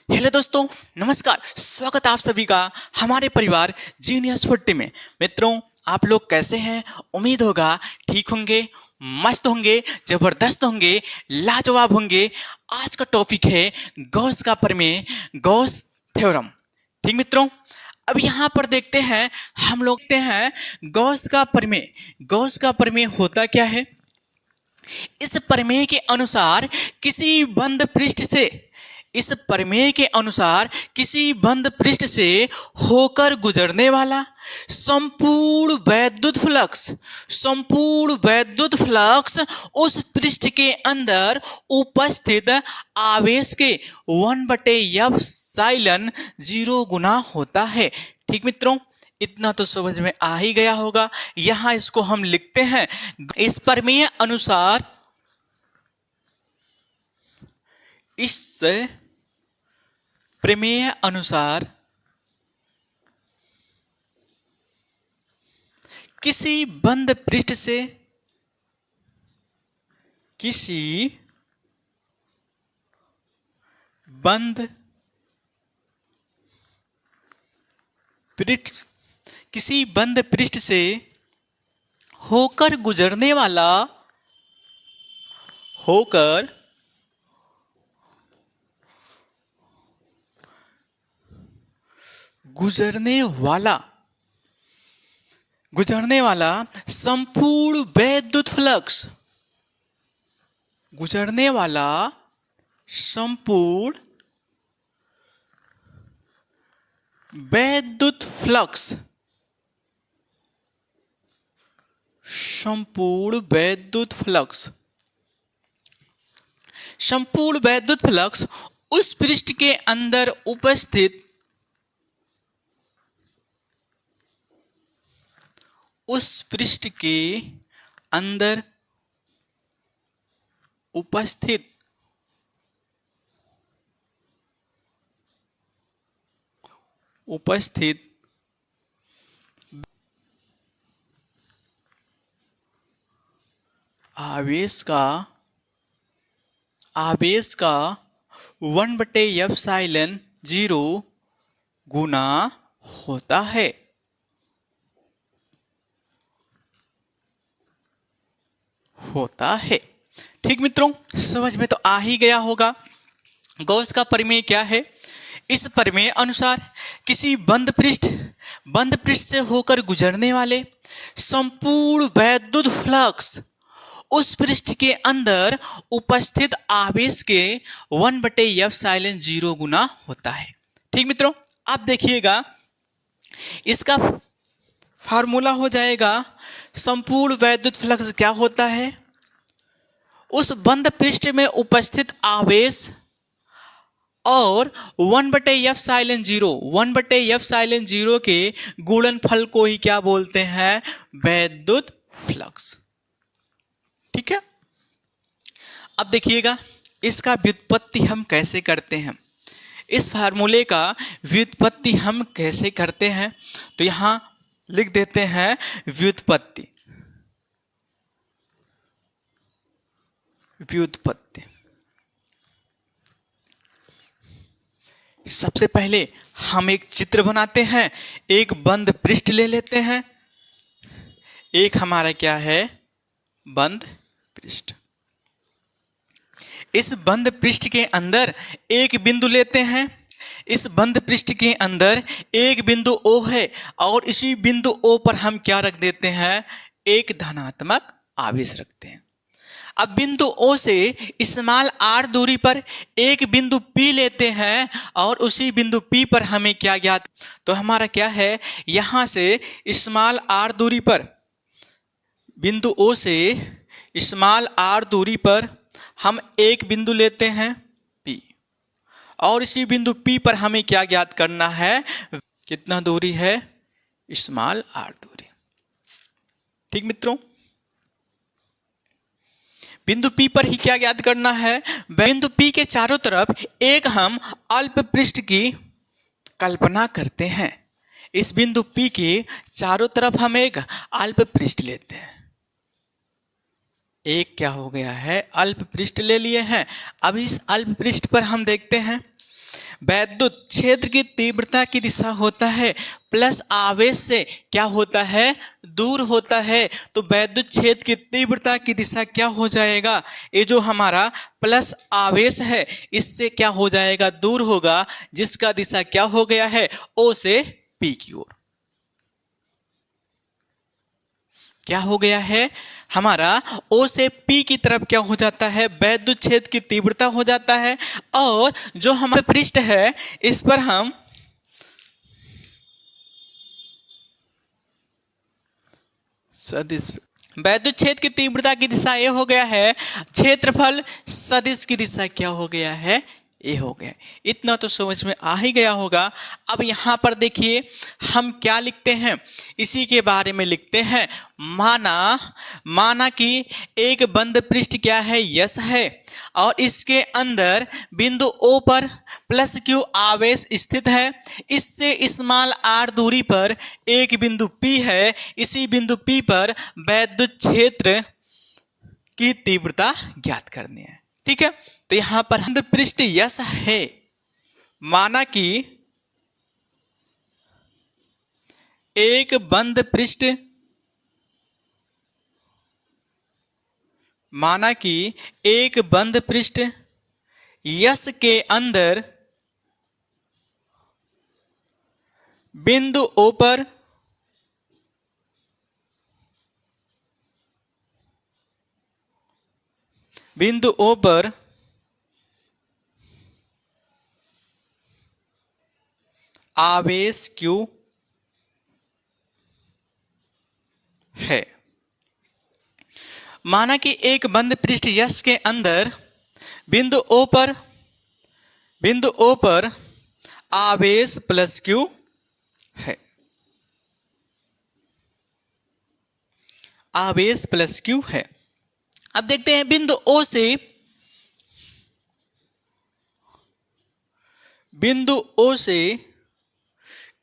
Hello दोस्तों, नमस्कार। स्वागत है आप सभी का हमारे परिवार जीनियस फुट्टी में। मित्रों, आप लोग कैसे हैं? उम्मीद होगा ठीक होंगे, मस्त होंगे, जबरदस्त होंगे, लाजवाब होंगे। आज का टॉपिक है गॉस का प्रमेय, गॉस थ्योरम। ठीक मित्रों, अब यहाँ पर देखते हैं, हम लोग देखते हैं गॉस का प्रमेय। गॉस का प्रमेय होता क्या है? इस प्रमेय के अनुसार किसी बंद पृष्ठ से इस प्रमेय के अनुसार किसी बंद पृष्ठ से होकर गुजरने वाला संपूर्ण वैद्युत फ्लक्स उस पृष्ठ के अंदर उपस्थित आवेश के 1/f जीरो गुना होता है। ठीक मित्रों, इतना तो समझ में आ ही गया होगा। यहां इसको हम लिखते हैं, इस प्रमेय अनुसार किसी बंद पृष्ठ से किसी बंद पृष्ठ से होकर गुजरने वाला संपूर्ण वैद्युत फ्लक्स उस पृष्ठ के अंदर उपस्थित आवेश का 1/f0 गुना होता है। ठीक मित्रों, समझ में तो आ ही गया होगा गॉस का प्रमेय क्या है। इस प्रमेय अनुसार किसी बंद पृष्ठ से होकर गुजरने वाले संपूर्ण वैद्युत फ्लक्स उस पृष्ठ के अंदर उपस्थित आवेश के 1/f0 गुना होता है। ठीक मित्रों, आप देखिएगा, इसका फार्मूला हो जाएगा, संपूर्ण वैद्युत फ्लक्स क्या होता है? उस बंद पृष्ठ में उपस्थित आवेश और 1/f0 के गुणनफल को ही क्या बोलते हैं? वैद्युत फ्लक्स। ठीक है, अब देखिएगा, इसका व्युत्पत्ति हम कैसे करते हैं। इस फार्मूले का व्युत्पत्ति हम कैसे करते हैं, तो यहां लिख देते हैं व्युत्पत्ति। सबसे पहले हम एक चित्र बनाते हैं, एक बंद पृष्ठ ले लेते हैं। एक हमारा क्या है? बंद पृष्ठ। इस बंद पृष्ठ के अंदर एक बिंदु लेते हैं। इस बंद पृष्ठ के अंदर एक बिंदु O है और इसी बिंदु O पर हम क्या रख देते हैं? एक धनात्मक आवेश रखते हैं। अब बिंदु O से स्मॉल r दूरी पर एक बिंदु P लेते हैं और उसी बिंदु P पर हमें क्या ज्ञात, तो हमारा क्या है, यहां से स्मॉल r दूरी पर, बिंदु O से स्मॉल r दूरी पर हम एक बिंदु लेते हैं P, और इसी बिंदु P पर हमें क्या ज्ञात करना है? कितना दूरी है? स्मॉल r दूरी। ठीक मित्रों, बिंदु P पर ही क्या ज्ञात करना है? बिंदु P के चारों तरफ एक हम अल्प पृष्ठ की कल्पना करते हैं। इस बिंदु P के चारों तरफ हम एक अल्प पृष्ठ लेते हैं। एक क्या हो गया है? अल्प पृष्ठ ले लिए हैं। अब इस अल्प पृष्ठ पर हम देखते हैं, वैद्युत क्षेत्र की तीव्रता की दिशा होता है प्लस आवेश से क्या होता है, दूर होता है। तो वैद्युत क्षेत्र की तीव्रता की दिशा क्या हो जाएगा, ये जो हमारा प्लस आवेश है इससे क्या हो जाएगा, दूर होगा, जिसका दिशा क्या हो गया है, ओ से पी की ओर। क्या हो गया है हमारा, ओ से पी की तरफ क्या हो जाता है, वैद्युत क्षेत्र की तीव्रता हो जाता है। और जो हमारे पृष्ठ है इस पर हम सदिश, वैद्युत क्षेत्र की तीव्रता की दिशा ये हो गया है, क्षेत्रफल सदिश की दिशा क्या हो गया है, ये हो गया। इतना तो समझ में आ ही गया होगा। अब यहाँ पर देखिए हम क्या लिखते हैं, इसी के बारे में लिखते हैं। माना कि एक बंद पृष्ठ क्या है, यस है, और इसके अंदर बिंदु ओ पर प्लस क्यू आवेश स्थित है। इससे स्मॉल आर दूरी पर एक बिंदु पी है। इसी बिंदु पी पर वैद्युत क्षेत्र की तीव्रता ज्ञात करनी है। ठीक है, तो यहां पर बंद पृष्ठ यस है, माना कि एक बंद पृष्ठ, माना कि एक बंद पृष्ठ यस के अंदर बिंदु ओ पर आवेश Q है। माना कि एक बंद पृष्ठ यस के अंदर बिंदु ओ पर आवेश प्लस Q है, आवेश प्लस Q है। अब देखते हैं बिंदु O से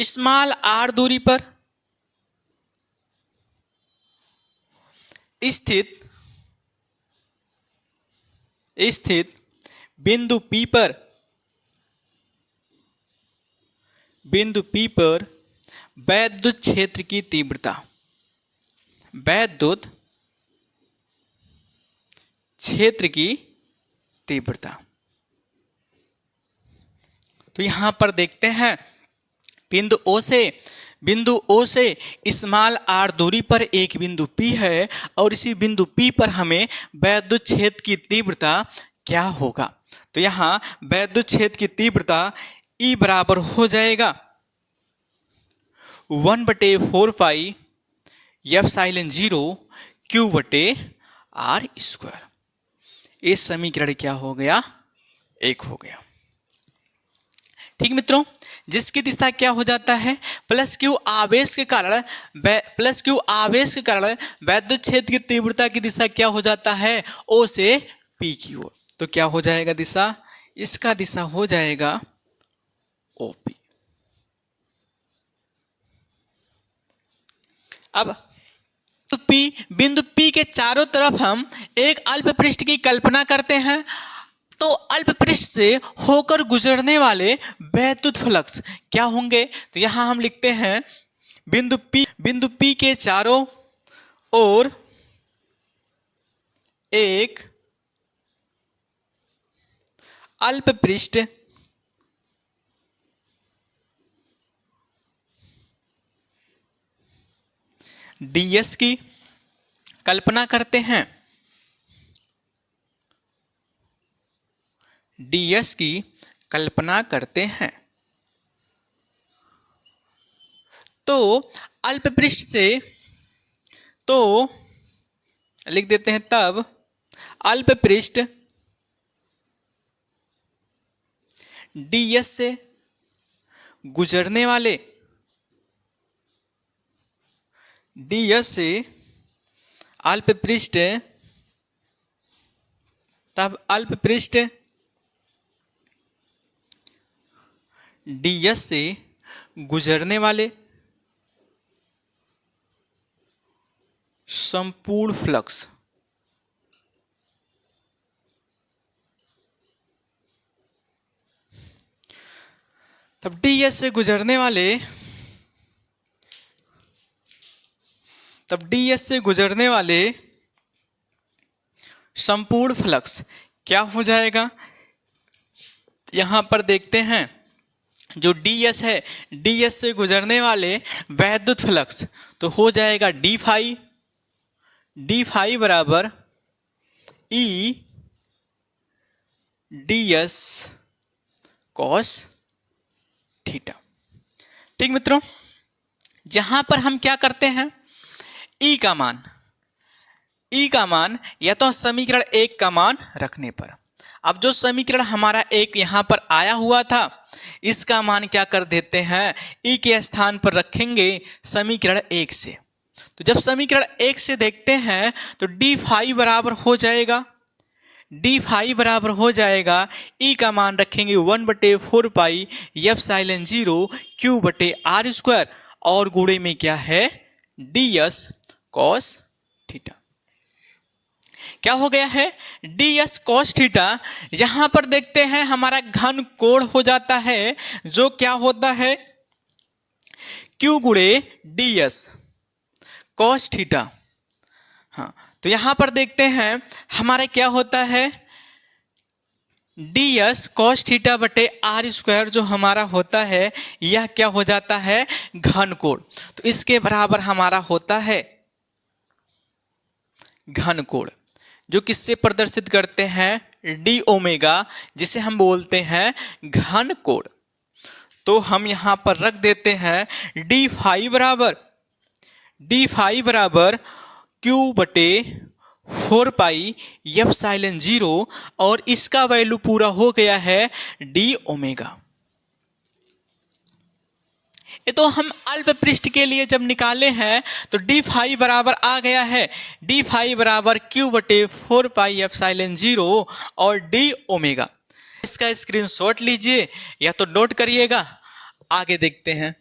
स्मॉल आर दूरी पर स्थित बिंदु P पर वैद्युत क्षेत्र की तीव्रता, वैद्युत क्षेत्र की तीव्रता। तो यहां पर देखते हैं बिंदु ओ से स्मॉल आर दूरी पर एक बिंदु P है, और इसी बिंदु P पर हमें वैद्युत क्षेत्र की तीव्रता क्या होगा। तो यहां वैद्युत क्षेत्र की तीव्रता E बराबर हो जाएगा 1/4 पाई एप्सिलॉन 0 Q/r²। ये समीकरण क्या हो गया, 1 हो गया। ठीक मित्रों, जिसकी दिशा क्या हो जाता है, प्लस क्यू आवेश के कारण वैद्युत क्षेत्र की तीव्रता की दिशा क्या हो जाता है, ओ से पी की ओर। तो क्या हो जाएगा दिशा, इसका दिशा हो जाएगा ओपी। अब तो बिंदु P के चारों तरफ हम एक अल्प पृष्ठ की कल्पना करते हैं। तो अल्प पृष्ठ से होकर गुजरने वाले वैद्युत फ्लक्स क्या होंगे, तो यहां हम लिखते हैं बिंदु P के चारों ओर एक अल्प पृष्ठ ds की कल्पना करते हैं, ds की कल्पना करते हैं। तो अल्प पृष्ठ से, तो लिख देते हैं तब अल्प पृष्ठ ds से गुजरने वाले, ds से अल्प पृष्ठ, तब अल्प पृष्ठ ds से गुजरने वाले संपूर्ण फ्लक्स तब ds से गुजरने वाले संपूर्ण फ्लक्स क्या हो जाएगा, यहां पर देखते हैं जो ds है, ds से गुजरने वाले वैद्युत फ्लक्स तो हो जाएगा d फाई बराबर E ds cos थीटा। ठीक मित्रों, जहां पर हम क्या करते हैं, E का मान या तो समीकरण 1 का मान रखने पर, अब जो समीकरण हमारा एक यहां पर आया हुआ था इसका मान क्या कर देते हैं, E के स्थान पर रखेंगे समीकरण 1 से। तो जब समीकरण 1 से देखते हैं तो d फाई बराबर हो जाएगा E का मान रखेंगे 1/4 पाई एप्सिलॉन 0 Q/r² और गुणे में क्या है ds cos थीटा। क्या हो गया है ds cos थीटा। यहां पर देखते हैं हमारा घन कोण हो जाता है जो क्या होता है Q गुणे ds cos थीटा। हाँ, तो यहां पर देखते हैं हमारे क्या होता है ds cos थीटा बटे r² जो हमारा होता है यह क्या हो जाता है घन कोण। तो इसके बराबर हमारा होता है घन कोण जो किससे प्रदर्शित करते हैं d ओमेगा, जिसे हम बोलते हैं घन कोण। तो हम यहां पर रख देते हैं d फाई बराबर Q/4 पाई एप्सिलॉन 0 और इसका वैल्यू पूरा हो गया है d ओमेगा। ये तो हम अल्प पृष्ठ के लिए जब निकाले हैं तो d फाई बराबर आ गया है d फाई बराबर Q/4 पाई एप्सिलॉन 0 और d ओमेगा। इसका स्क्रीनशॉट लीजिए या तो नोट करिएगा, आगे देखते हैं।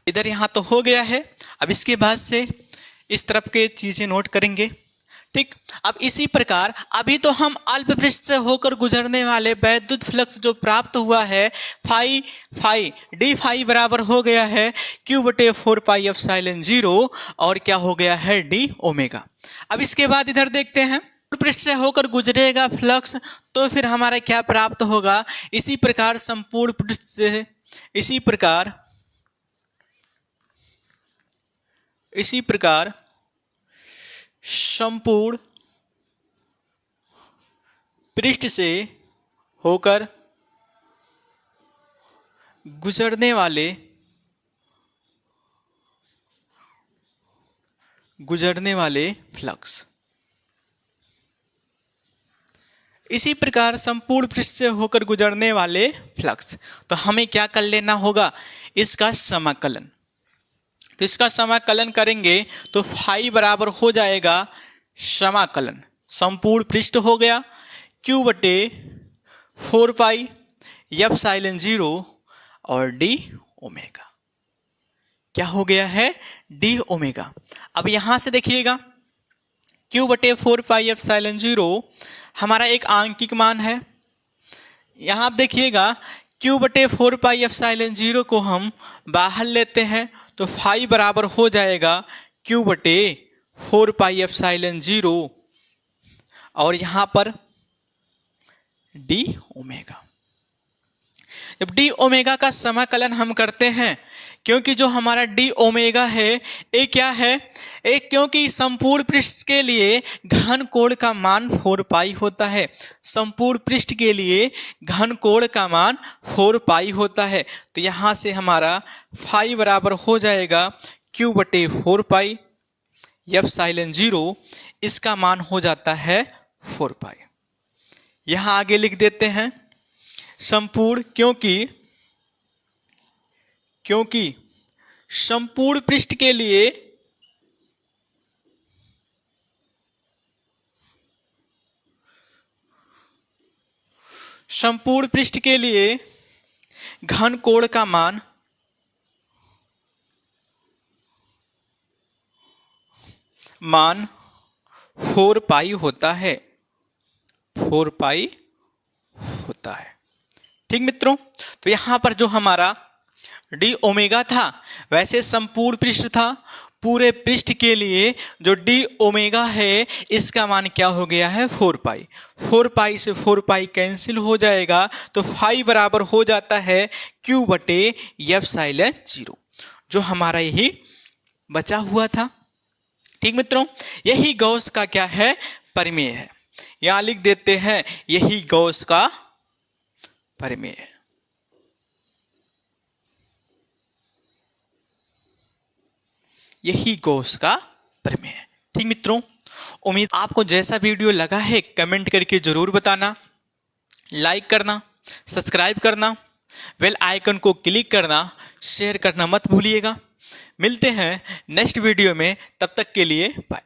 इधर यहां तो हो गया है, अब इसके बाद से इस तरफ के चीजें नोट करेंगे। ठीक, अब इसी प्रकार अभी तो हम अल्प पृष्ठ से होकर गुजरने वाले वैद्युत फ्लक्स जो प्राप्त हुआ है d फाई बराबर हो गया है Q/4 पाई एप्सिलॉन 0 और क्या हो गया है d ओमेगा। अब इसके बाद इधर देखते हैं पृष्ठ से होकर गुजरेगा फ्लक्स तो फिर हमारा क्या प्राप्त होगा, इसी प्रकार संपूर्ण पृष्ठ से इसी प्रकार संपूर्ण पृष्ठ से होकर गुजरने वाले फ्लक्स, इसी प्रकार संपूर्ण पृष्ठ से होकर गुजरने वाले फ्लक्स। तो हमें क्या कर लेना होगा, इसका समाकलन। तो इसका समाकलन करेंगे तो फाई बराबर हो जाएगा समाकलन संपूर्ण पृष्ठ हो गया Q/4 पाई एप्सिलॉन 0 और d ओमेगा। क्या हो गया है d ओमेगा। अब यहां से देखिएगा Q/4 पाई एप्सिलॉन 0 हमारा एक आंकिक मान है। यहां आप देखिएगा Q/4 पाई एप्सिलॉन 0 को हम बाहर लेते हैं तो फाई बराबर हो जाएगा Q/4 पाई एप्सिलॉन 0 और यहां पर d ओमेगा। जब d ओमेगा का समाकलन हम करते हैं, क्योंकि जो हमारा d ओमेगा है ये क्या है, एक क्योंकि संपूर्ण पृष्ठ के लिए घन कोण का मान 4 पाई होता है, संपूर्ण पृष्ठ के लिए घन कोण का मान 4 पाई होता है। तो यहां से हमारा फाई बराबर हो जाएगा Q/4 पाई एप्सिलॉन 0 इसका मान हो जाता है 4 पाई। यहां आगे लिख देते हैं संपूर्ण, क्योंकि संपूर्ण पृष्ठ के लिए घन कोण का मान 4 पाई होता है। 4 पाई होता है। ठीक मित्रों, तो यहां पर जो हमारा डी ओमेगा था, वैसे संपूर्ण पृष्ठ था। पूरे पृष्ठ के लिए जो डी ओमेगा है, इसका मान क्या हो गया है 4 पाई। 4 पाई से 4 पाई कैंसिल हो जाएगा, तो फाई बराबर हो जाता है Q बटे एप्सिलॉन 0, जो हमारा यही बचा हुआ था। ठीक मित्रों, यही गॉस का क्या है, परिमेय है। यहां लिख देते हैं यही गॉस का परिमेय है। यही गॉस का परिमेय है। ठीक मित्रों, उम्मीद आपको जैसा वीडियो लगा है कमेंट करके जरूर बताना, लाइक करना, सब्सक्राइब करना, बेल आइकन को क्लिक करना, शेयर करना मत भूलिएगा। मिलते हैं नेक्स्ट वीडियो में, तब तक के लिए बाय।